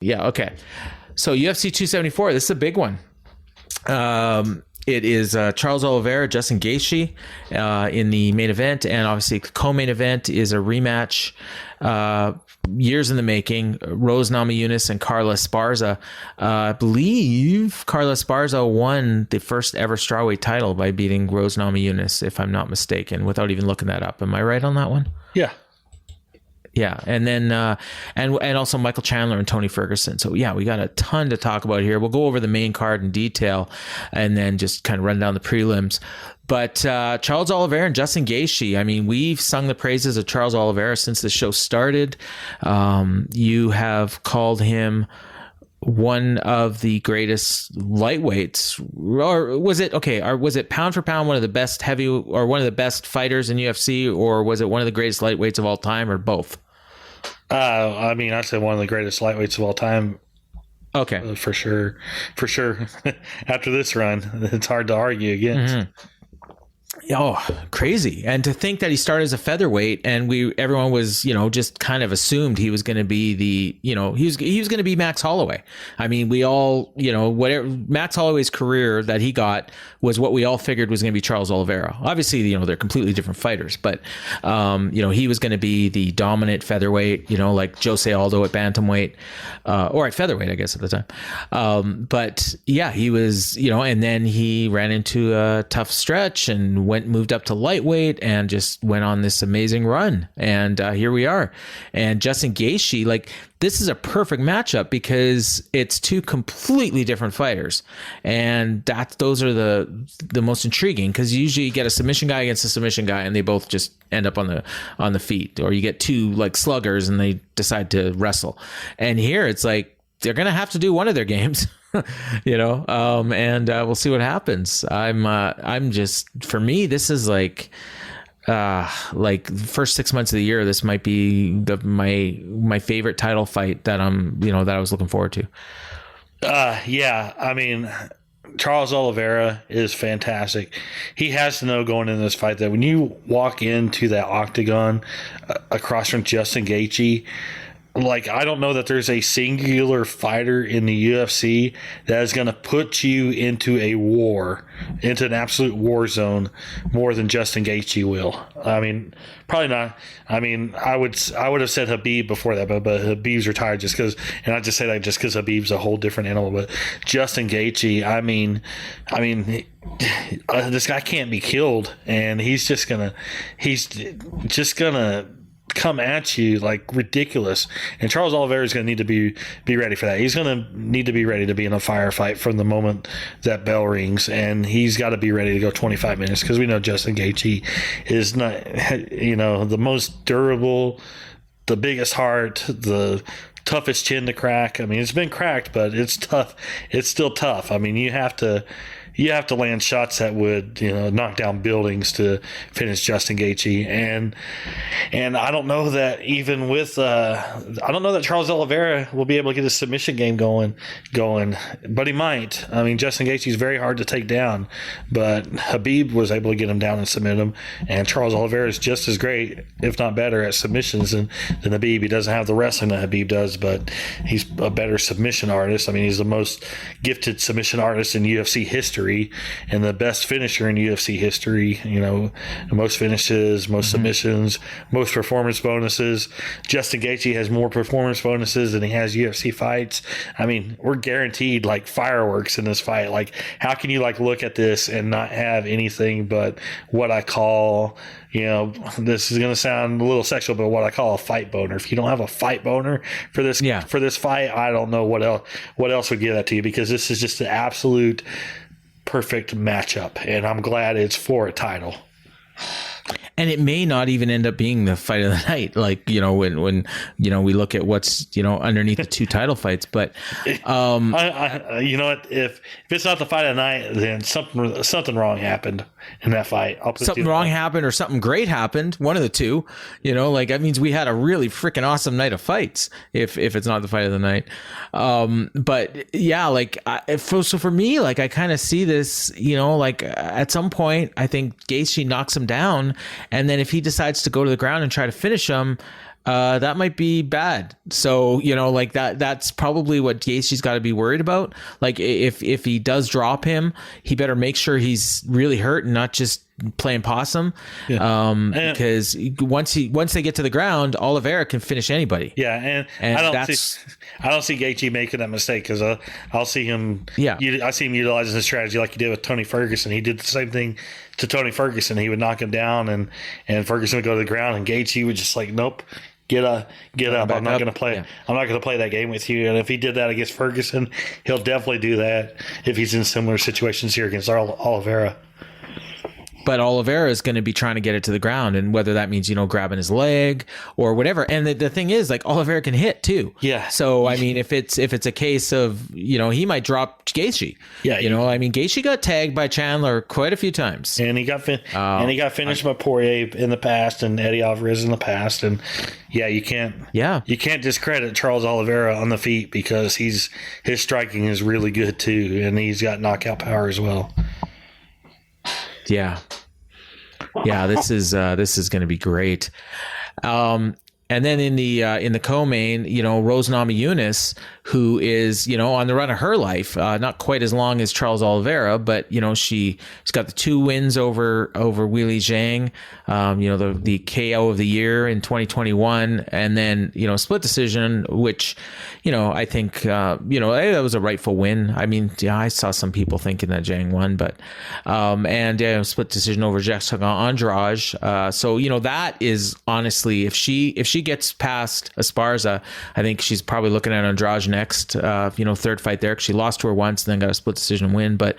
Yeah. Okay. So UFC 274. This is a big one. It is Charles Oliveira, Justin Gaethje in the main event, and obviously the co-main event is a rematch. Years in the making. Rose Namajunas and Carla Esparza. I believe Carla Esparza won the first ever strawweight title by beating Rose Namajunas, if I'm not mistaken, without even looking that up. Am I right on that one? Yeah. Yeah, and then and also Michael Chandler and Tony Ferguson. So yeah, we got a ton to talk about here. We'll go over the main card in detail, and then just kind of run down the prelims. But Charles Oliveira and Justin Gaethje. I mean, we've sung the praises of Charles Oliveira since the show started. You have called him one of the greatest lightweights, or was it or was it pound for pound one of the best heavy, or one of the best fighters in UFC, or was it one of the greatest lightweights of all time, or both? I mean, I'd say one of the greatest lightweights of all time. Okay, for sure. After this run, it's hard to argue against. Mm-hmm. Oh, crazy. And to think that he started as a featherweight, and everyone was, just kind of assumed he was going to be he was going to be Max Holloway. I mean, we all, whatever Max Holloway's career that he got was what we all figured was going to be Charles Oliveira. Obviously, they're completely different fighters, but he was going to be the dominant featherweight, like Jose Aldo at bantamweight, or at featherweight, I guess at the time. But yeah, he was, and then he ran into a tough stretch and moved up to lightweight and just went on this amazing run. And here we are. And Justin Gaethje, this is a perfect matchup because it's two completely different fighters. And those are the most intriguing, because usually you get a submission guy against a submission guy and they both just end up on the feet, or you get two sluggers and they decide to wrestle. And here it's they're going to have to do one of their games. And we'll see what happens. I'm just, for me, this is the first 6 months of the year, this might be my favorite title fight that that I was looking forward to. Yeah. I mean, Charles Oliveira is fantastic. He has to know going into this fight that when you walk into that octagon across from Justin Gaethje, I don't know that there's a singular fighter in the UFC that is going to put you into an absolute war zone more than Justin Gaethje will. I mean, probably not. I mean, I would have said Khabib before that, but Khabib's retired just because, and I just say that just because Khabib's a whole different animal. But Justin Gaethje, I mean, this guy can't be killed, and he's just gonna come at you ridiculous. And Charles Oliveira is going to need to be ready for that. He's going to need to be ready to be in a firefight from the moment that bell rings, and he's got to be ready to go 25 minutes, because we know Justin Gaethje is not, the most durable, the biggest heart, the toughest chin to crack. I mean, it's been cracked, but it's tough. It's still tough. I mean, you have to land shots that would, knock down buildings to finish Justin Gaethje. And I don't know that even with, I don't know that Charles Oliveira will be able to get his submission game going, but he might. I mean, Justin Gaethje is very hard to take down, but Khabib was able to get him down and submit him. And Charles Oliveira is just as great, if not better, at submissions than Khabib. He doesn't have the wrestling that Khabib does, but he's a better submission artist. I mean, he's the most gifted submission artist in UFC history, and the best finisher in UFC history. Most finishes, most submissions, most performance bonuses. Justin Gaethje has more performance bonuses than he has UFC fights. I mean, we're guaranteed fireworks in this fight. How can you look at this and not have anything but what I call, this is going to sound a little sexual, but what I call a fight boner. If you don't have a fight boner for this fight, I don't know what else would give that to you, because this is just an absolute perfect matchup, and I'm glad it's for a title. And it may not even end up being the fight of the night, when we look at what's underneath the two title fights. But you know what? If it's not the fight of the night, then something wrong happened in that fight. Something wrong happened, or something great happened. One of the two. That means we had a really freaking awesome night of fights. If it's not the fight of the night, but yeah, so for me, I kind of see this. At some point, I think Gaethje knocks him down. And then if he decides to go to the ground and try to finish him, that might be bad. So, like that's probably what Gaethje's got to be worried about. Like if he does drop him, he better make sure he's really hurt and not just playing possum. Because once they get to the ground, Oliveira can finish anybody. Yeah, and I don't see Gaethje making that mistake, because I'll see him. Yeah, I see him utilizing his strategy like he did with Tony Ferguson. He did the same thing to Tony Ferguson. He would knock him down, and Ferguson would go to the ground, and Gaethje would just like, nope. Get up. I'm not going to play. Yeah. I'm not going to play that game with you. And if he did that against Ferguson, he'll definitely do that if he's in similar situations here against Oliveira. But Oliveira is going to be trying to get it to the ground, and whether that means, grabbing his leg or whatever. And the thing is, like, Oliveira can hit too. Yeah. So, I mean, if it's a case of, he might drop Geishi. Yeah. I mean, Geishi got tagged by Chandler quite a few times. And he got finished by Poirier in the past and Eddie Alvarez in the past. And you can't discredit Charles Oliveira on the feet, because his striking is really good too. And he's got knockout power as well. Yeah, this is going to be great. And then in the co-main, Rose Namajunas, who is, on the run of her life, not quite as long as Charles Oliveira, but, she's got the 2 wins over Weili Zhang, the KO of the year in 2021, and then, split decision, which, I think, that was a rightful win. I mean, I saw some people thinking that Zhang won, but, and split decision over Jessica Andrade. So, that is honestly, if she gets past Esparza, I think she's probably looking at Andrade next, third fight there, because she lost to her once and then got a split decision win. But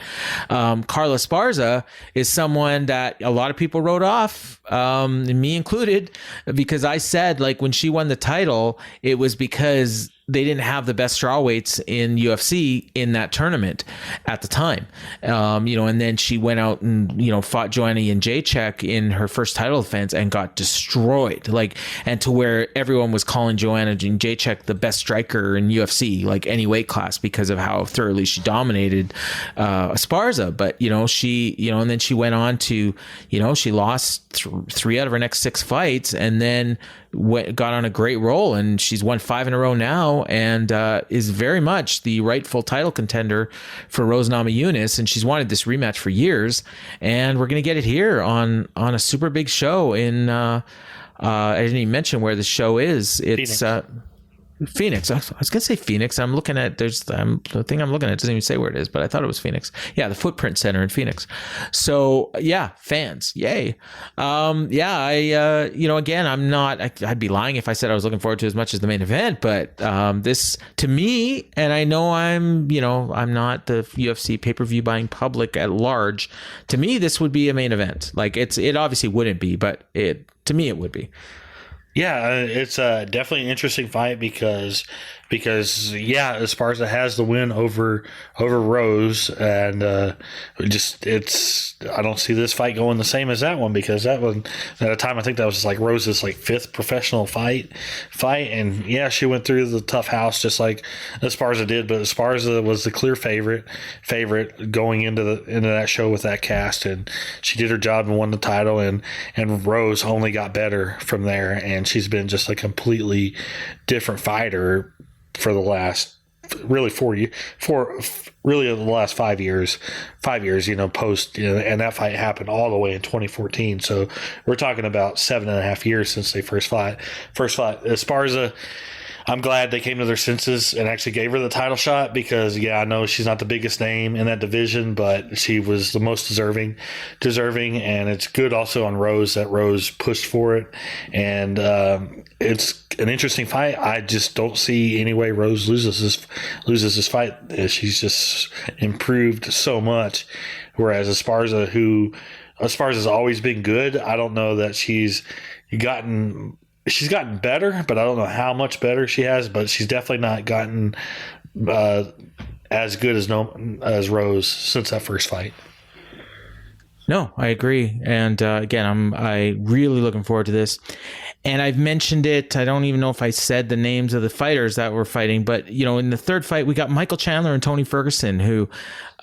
Carla Esparza is someone that a lot of people wrote off, me included, because I said, like, when she won the title, it was because they didn't have the best strawweights in UFC in that tournament at the time. And then she went out and, fought Joanna Jędrzejczyk in her first title defense and got destroyed. And to where everyone was calling Joanna Jędrzejczyk the best striker in UFC, like any weight class, because of how thoroughly she dominated Esparza. But, she, and then she went on to, she lost 3 out of her next 6 fights, and then got on a great roll, and she's won 5 in a row now, and is very much the rightful title contender for Rose Namajunas, and she's wanted this rematch for years, and we're going to get it here on a super big show in I didn't even mention where the show is. It's Phoenix. I was gonna say Phoenix. I'm looking at the thing I'm looking at doesn't even say where it is, but I thought it was Phoenix. Yeah, the Footprint Center in Phoenix. So fans, yay. Again, I'd be lying if I said I was looking forward to as much as the main event, but this, to me, and I know I'm not the UFC pay-per-view buying public at large. To me, this would be a main event. Like, it obviously wouldn't be, but to me it would be. Yeah, it's definitely an interesting fight because Esparza has the win over Rose, and I don't see this fight going the same as that one, because that one at a time I think that was like Rose's 5th professional fight, and she went through the tough house just like Esparza did, but Esparza was the clear favorite going into that show with that cast, and she did her job and won the title, and Rose only got better from there, and she's been just a completely different fighter for the last really 4 years, really the last 5 years, post, and that fight happened all the way in 2014. So we're talking about 7.5 years since they first fought. Esparza, I'm glad they came to their senses and actually gave her the title shot, because I know she's not the biggest name in that division, but she was the most deserving, and it's good also on Rose that Rose pushed for it, and it's an interesting fight. I just don't see any way Rose loses this fight. She's just improved so much, whereas Esparza's always been good. I don't know that she's gotten better, but I don't know how much better she has, but she's definitely not gotten as good as Rose since that first fight. No, I agree. And again, I really looking forward to this. And I've mentioned it. I don't even know if I said the names of the fighters that were fighting, but in the third fight, we got Michael Chandler and Tony Ferguson, who,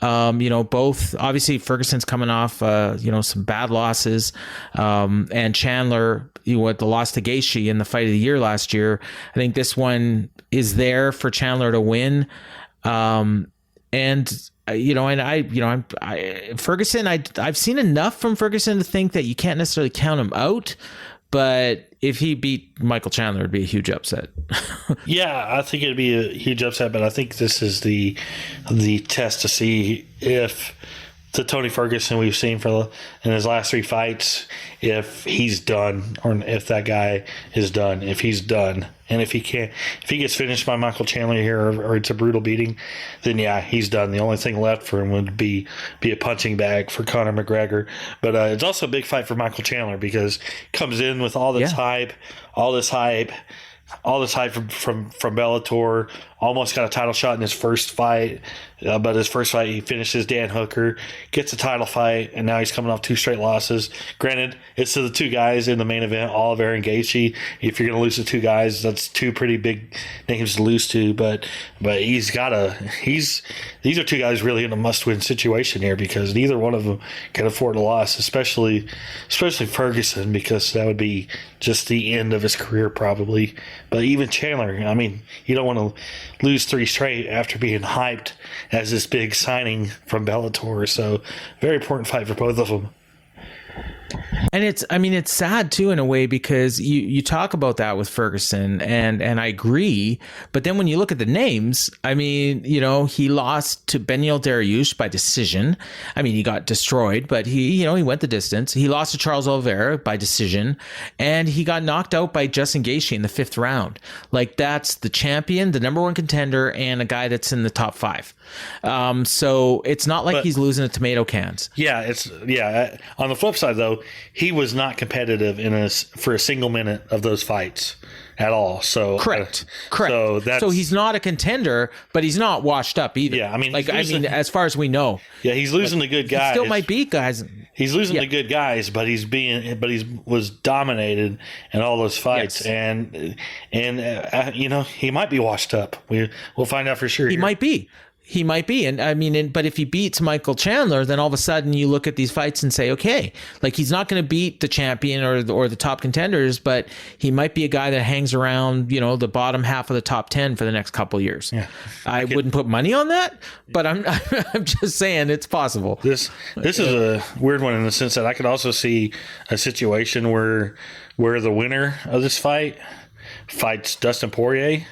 both obviously Ferguson's coming off, some bad losses, and Chandler, with the loss to Geishi in the fight of the year last year. I think this one is there for Chandler to win. Ferguson, I've seen enough from Ferguson to think that you can't necessarily count him out, but if he beat Michael Chandler, it'd be a huge upset. Yeah, I think it'd be a huge upset, but I think this is the test to see if the Tony Ferguson we've seen in his last 3 fights, if he's done, or if that guy is done. If he's done, and if he gets finished by Michael Chandler here, or it's a brutal beating, then yeah, he's done. The only thing left for him would be a punching bag for Conor McGregor. But it's also a big fight for Michael Chandler because he comes in with all this hype from Bellator. Almost got a title shot in his first fight, but his first fight he finishes Dan Hooker, gets a title fight, and now he's coming off 2 straight losses. Granted, it's to the 2 guys in the main event, Oliveira and Geishi. If you're going to lose to 2 guys, that's 2 pretty big names to lose to. But these are 2 guys really in a must-win situation here because neither one of them can afford a loss, especially Ferguson, because that would be just the end of his career probably. But even Chandler, I mean, you don't want to lose 3 straight after being hyped as this big signing from Bellator. So very important fight for both of them. And it's sad too in a way because you talk about that with Ferguson and I agree, but then when you look at the names, I mean, he lost to Beneil Dariush by decision. I mean, he got destroyed, but he went the distance. He lost to Charles Oliveira by decision, and he got knocked out by Justin Gaethje in the 5th round. Like, that's the champion, the number 1 contender, and a guy that's in the top 5. So it's not like he's losing to tomato cans. Yeah, on the flip side though, he was not competitive for a single minute of those fights at all. So correct. So he's not a contender, but he's not washed up either. Yeah, I mean, as far as we know. Yeah, he's losing to good guys. He still might beat guys. He's losing to good guys, but he was dominated in all those fights, yes. and he might be washed up. We'll find out for sure. He might be. He might be. And I mean, but if he beats Michael Chandler, then all of a sudden you look at these fights and say, okay, like, he's not going to beat the champion or the top contenders, but he might be a guy that hangs around, the bottom half of the top 10 for the next couple of years. Yeah. I wouldn't put money on that, but I'm just saying it's possible. This is a weird one in the sense that I could also see a situation where the winner of this fight fights Dustin Poirier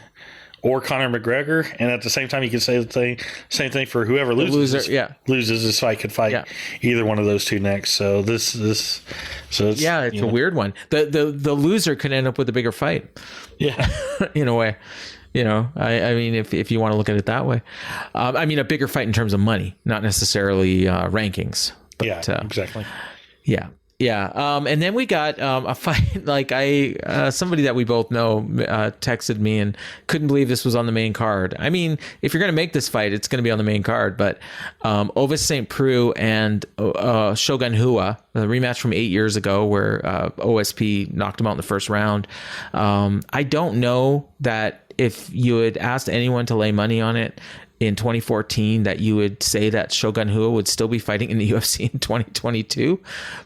or Conor McGregor, and at the same time, you can say the same thing for whoever loses. Loses this fight could fight either one of those 2 next. So it's a weird one. The loser could end up with a bigger fight. Yeah, in a way. I mean, if you want to look at it that way, I mean, a bigger fight in terms of money, not necessarily rankings. But, exactly. Yeah. Yeah. And then we got a fight, like somebody that we both know texted me and couldn't believe this was on the main card. I mean, if you're going to make this fight, it's going to be on the main card. But Ovince Saint Preux and Shogun Rua, the rematch from 8 years ago where OSP knocked him out in the first round. I don't know that if you had asked anyone to lay money on it in 2014 that you would say that Shogun Rua would still be fighting in the UFC in 2022,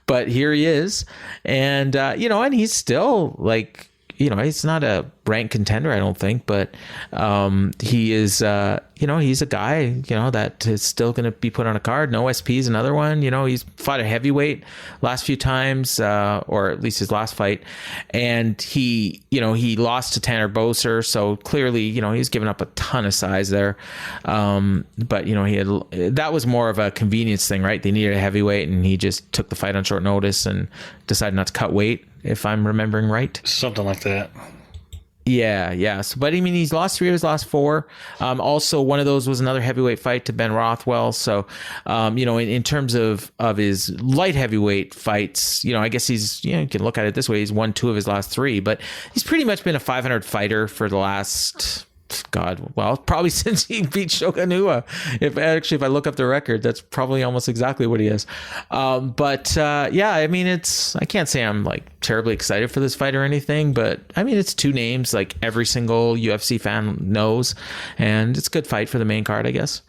but here he is, and and he's still like, he's not a ranked contender, I don't think, but he is, he's a guy, that is still going to be put on a card. No SP is another one. He's fought a heavyweight last few times, or at least his last fight, and he lost to Tanner Boser, so clearly, he's given up a ton of size there. But that was more of a convenience thing, right? They needed a heavyweight, and he just took the fight on short notice and decided not to cut weight, if I'm remembering right. Something like that. Yeah. So, but I mean, he's lost 3 of his last 4. Also, one of those was another heavyweight fight to Ben Rothwell. So, in terms of his light heavyweight fights, I guess he's, you can look at it this way. He's won 2 of his last 3, but he's pretty much been a 500 fighter for the last God, well, probably since he beat Shogun Rua. If I look up the record, that's probably almost exactly what he is. Yeah, I mean, I can't say I'm like terribly excited for this fight or anything, but I mean, it's two names like every single UFC fan knows, and it's a good fight for the main card, I guess.